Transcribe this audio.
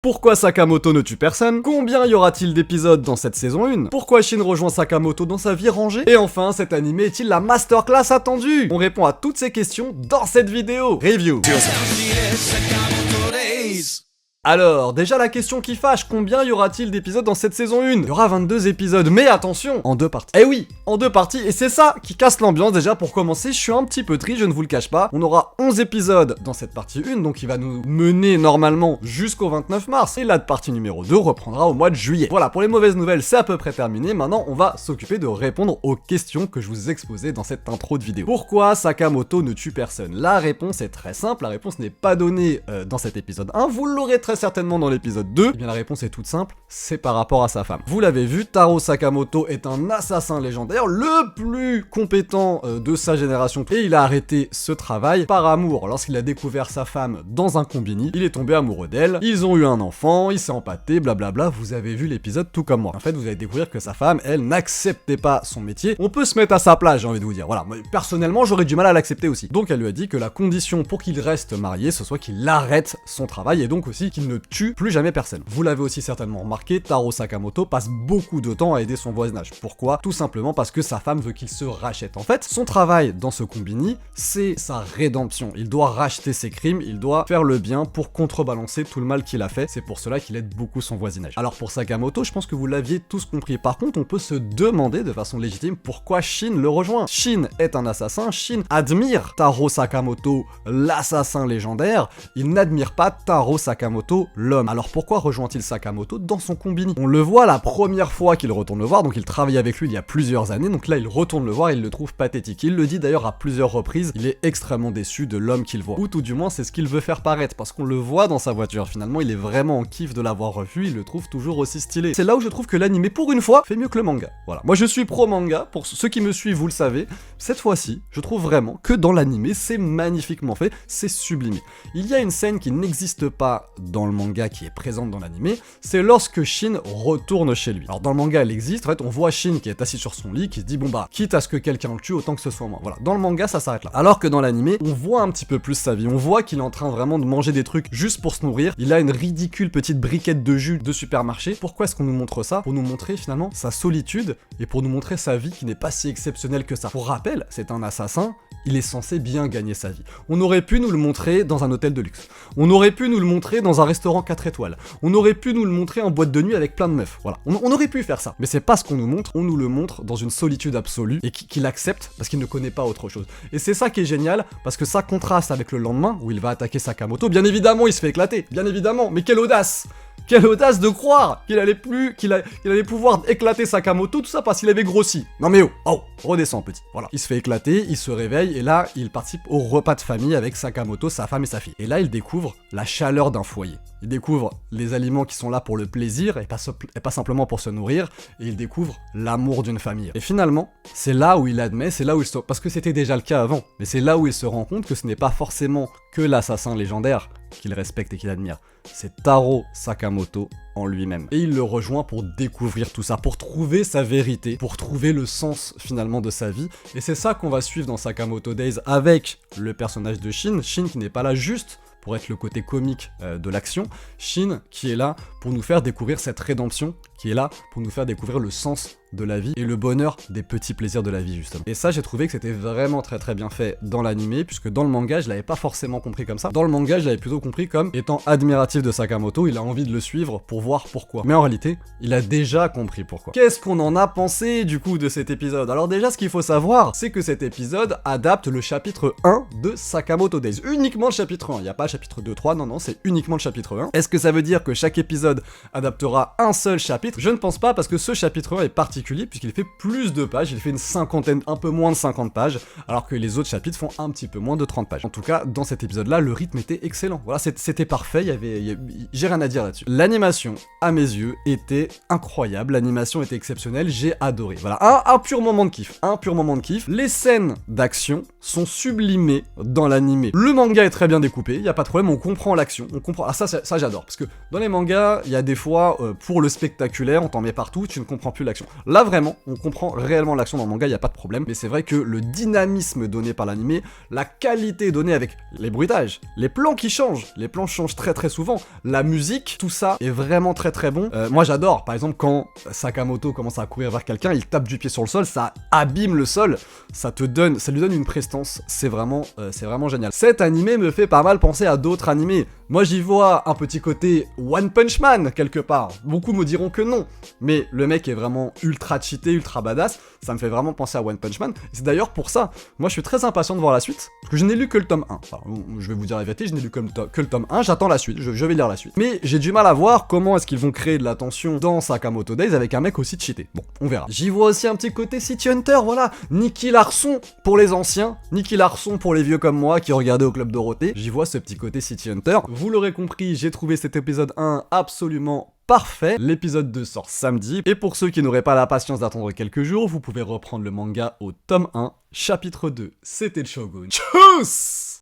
Pourquoi Sakamoto ne tue personne? Combien y aura-t-il d'épisodes dans cette saison 1? Pourquoi Shin rejoint Sakamoto dans sa vie rangée? Et enfin, cet animé est-il la masterclass attendue? On répond à toutes ces questions dans cette vidéo. Review. Alors, déjà la question qui fâche, combien y aura-t-il d'épisodes dans cette saison 1? Il y aura 22 épisodes, mais attention, en 2 parties. Eh oui, en 2 parties, et c'est ça qui casse l'ambiance. Déjà, pour commencer, je suis un petit peu triste, je ne vous le cache pas. On aura 11 épisodes dans cette partie 1, donc il va nous mener normalement jusqu'au 29 mars. Et la partie numéro 2 reprendra au mois de juillet. Voilà, pour les mauvaises nouvelles, c'est à peu près terminé. Maintenant, on va s'occuper de répondre aux questions que je vous ai exposées dans cette intro de vidéo. Pourquoi Sakamoto ne tue personne? La réponse est très simple, la réponse n'est pas donnée dans cet épisode 1, vous l'aurez très certainement dans l'épisode 2, eh bien la réponse est toute simple, c'est par rapport à sa femme. Vous l'avez vu, Taro Sakamoto est un assassin légendaire, le plus compétent de sa génération, et il a arrêté ce travail par amour. Lorsqu'il a découvert sa femme dans un combini, il est tombé amoureux d'elle, ils ont eu un enfant, il s'est empâté, blablabla, vous avez vu l'épisode tout comme moi. En fait, vous allez découvrir que sa femme, elle, n'acceptait pas son métier. On peut se mettre à sa place, j'ai envie de vous dire. Voilà, moi, personnellement, j'aurais du mal à l'accepter aussi. Donc elle lui a dit que la condition pour qu'il reste marié, ce soit qu'il arrête son travail, et donc aussi qu'il ne tue plus jamais personne. Vous l'avez aussi certainement remarqué, Taro Sakamoto passe beaucoup de temps à aider son voisinage. Pourquoi? Tout simplement parce que sa femme veut qu'il se rachète. En fait, son travail dans ce combini, c'est sa rédemption. Il doit racheter ses crimes, il doit faire le bien pour contrebalancer tout le mal qu'il a fait. C'est pour cela qu'il aide beaucoup son voisinage. Alors pour Sakamoto, je pense que vous l'aviez tous compris. Par contre, on peut se demander de façon légitime pourquoi Shin le rejoint. Shin est un assassin, Shin admire Taro Sakamoto, l'assassin légendaire. Il n'admire pas Taro Sakamoto, l'homme. Alors pourquoi rejoint-il Sakamoto dans son combini? On le voit la première fois qu'il retourne le voir, donc il travaille avec lui il y a plusieurs années, donc là il retourne le voir et il le trouve pathétique. Il le dit d'ailleurs à plusieurs reprises, il est extrêmement déçu de l'homme qu'il voit. Ou tout du moins c'est ce qu'il veut faire paraître, parce qu'on le voit dans sa voiture, finalement il est vraiment en kiff de l'avoir revu, il le trouve toujours aussi stylé. C'est là où je trouve que l'anime pour une fois fait mieux que le manga. Voilà, moi je suis pro manga, pour ceux qui me suivent vous le savez, cette fois-ci je trouve vraiment que dans l'anime c'est magnifiquement fait, c'est sublimé. Il y a une scène qui n'existe pas dans le manga qui est présente dans l'anime, c'est lorsque Shin retourne chez lui. Alors dans le manga elle existe, en fait on voit Shin qui est assis sur son lit, qui se dit bon bah quitte à ce que quelqu'un le tue autant que ce soit moi. Voilà, dans le manga ça s'arrête là. Alors que dans l'anime on voit un petit peu plus sa vie, on voit qu'il est en train vraiment de manger des trucs juste pour se nourrir, il a une ridicule petite briquette de jus de supermarché. Pourquoi est-ce qu'on nous montre ça? Pour nous montrer finalement sa solitude et pour nous montrer sa vie qui n'est pas si exceptionnelle que ça. Pour rappel, c'est un assassin, il est censé bien gagner sa vie. On aurait pu nous le montrer dans un hôtel de luxe, on aurait pu nous le montrer dans un restaurant 4 étoiles, on aurait pu nous le montrer en boîte de nuit avec plein de meufs, voilà. On aurait pu faire ça, mais c'est pas ce qu'on nous montre, on nous le montre dans une solitude absolue et qu'il accepte parce qu'il ne connaît pas autre chose. Et c'est ça qui est génial, parce que ça contraste avec le lendemain où il va attaquer Sakamoto. Bien évidemment, il se fait éclater, bien évidemment, mais quelle audace! Quelle audace de croire qu'il allait pouvoir éclater Sakamoto, tout ça parce qu'il avait grossi. Non mais redescends petit. Voilà. Il se fait éclater, il se réveille et là, il participe au repas de famille avec Sakamoto, sa femme et sa fille. Et là, il découvre la chaleur d'un foyer. Il découvre les aliments qui sont là pour le plaisir et pas simplement pour se nourrir, et il découvre l'amour d'une famille. Et finalement, c'est là où il admet, c'est là où parce que c'était déjà le cas avant, mais c'est là où il se rend compte que ce n'est pas forcément que l'assassin légendaire qu'il respecte et qu'il admire, c'est Taro Sakamoto en lui-même. Et il le rejoint pour découvrir tout ça, pour trouver sa vérité, pour trouver le sens finalement de sa vie. Et c'est ça qu'on va suivre dans Sakamoto Days avec le personnage de Shin qui n'est pas là juste pour être le côté comique de l'action, Shin qui est là pour nous faire découvrir cette rédemption, qui est là pour nous faire découvrir le sens de la vie et le bonheur des petits plaisirs de la vie justement. Et ça j'ai trouvé que c'était vraiment très très bien fait dans l'anime, puisque dans le manga je l'avais pas forcément compris comme ça. Dans le manga je l'avais plutôt compris comme étant admiratif de Sakamoto, il a envie de le suivre pour voir pourquoi. Mais en réalité, il a déjà compris pourquoi. Qu'est-ce qu'on en a pensé du coup de cet épisode? Alors déjà ce qu'il faut savoir, c'est que cet épisode adapte le chapitre 1 de Sakamoto Days. Uniquement le chapitre 1, il n'y a pas le chapitre 2, 3, non, c'est uniquement le chapitre 1. Est-ce que ça veut dire que chaque épisode adaptera un seul chapitre? Je ne pense pas, parce que ce chapitre 1 est particulier puisqu'il fait plus de pages, il fait une cinquantaine, un peu moins de 50 pages, alors que les autres chapitres font un petit peu moins de 30 pages. En tout cas, dans cet épisode-là, le rythme était excellent. Voilà, c'était parfait, j'ai rien à dire là-dessus. L'animation, à mes yeux, était incroyable, l'animation était exceptionnelle, j'ai adoré. Voilà, un pur moment de kiff, Les scènes d'action sont sublimées dans l'animé. Le manga est très bien découpé, il y a pas de problème, on comprend l'action, on comprend. Ah ça j'adore, parce que dans les mangas, il y a des fois, pour le spectaculaire, on t'en met partout, tu ne comprends plus l'action. Là vraiment, on comprend réellement l'action dans le manga, y a pas de problème, mais c'est vrai que le dynamisme donné par l'animé, la qualité donnée avec les bruitages, les plans qui changent, les plans changent très très souvent, la musique, tout ça est vraiment très très bon. Moi j'adore, par exemple quand Sakamoto commence à courir vers quelqu'un, il tape du pied sur le sol, ça abîme le sol, ça lui donne une prestance, c'est vraiment génial. Cet animé me fait pas mal penser à d'autres animés. Moi j'y vois un petit côté One Punch Man quelque part. Beaucoup me diront que non, mais le mec est vraiment ultra cheaté, ultra badass. Ça me fait vraiment penser à One Punch Man. C'est d'ailleurs pour ça, moi je suis très impatient de voir la suite, parce que je n'ai lu que le tome 1. Enfin, je vais vous dire la vérité, je n'ai lu que le tome 1, j'attends la suite, je vais lire la suite. Mais j'ai du mal à voir comment est-ce qu'ils vont créer de la tension dans Sakamoto Days avec un mec aussi cheaté. Bon, on verra. J'y vois aussi un petit côté City Hunter, voilà. Nicky Larson pour les anciens, Nicky Larson pour les vieux comme moi qui regardaient au Club Dorothée. J'y vois ce petit côté City Hunter. Vous l'aurez compris, j'ai trouvé cet épisode 1 absolument parfait. L'épisode 2 sort samedi. Et pour ceux qui n'auraient pas la patience d'attendre quelques jours, vous pouvez reprendre le manga au tome 1, chapitre 2. C'était le Shogun. Tchuss!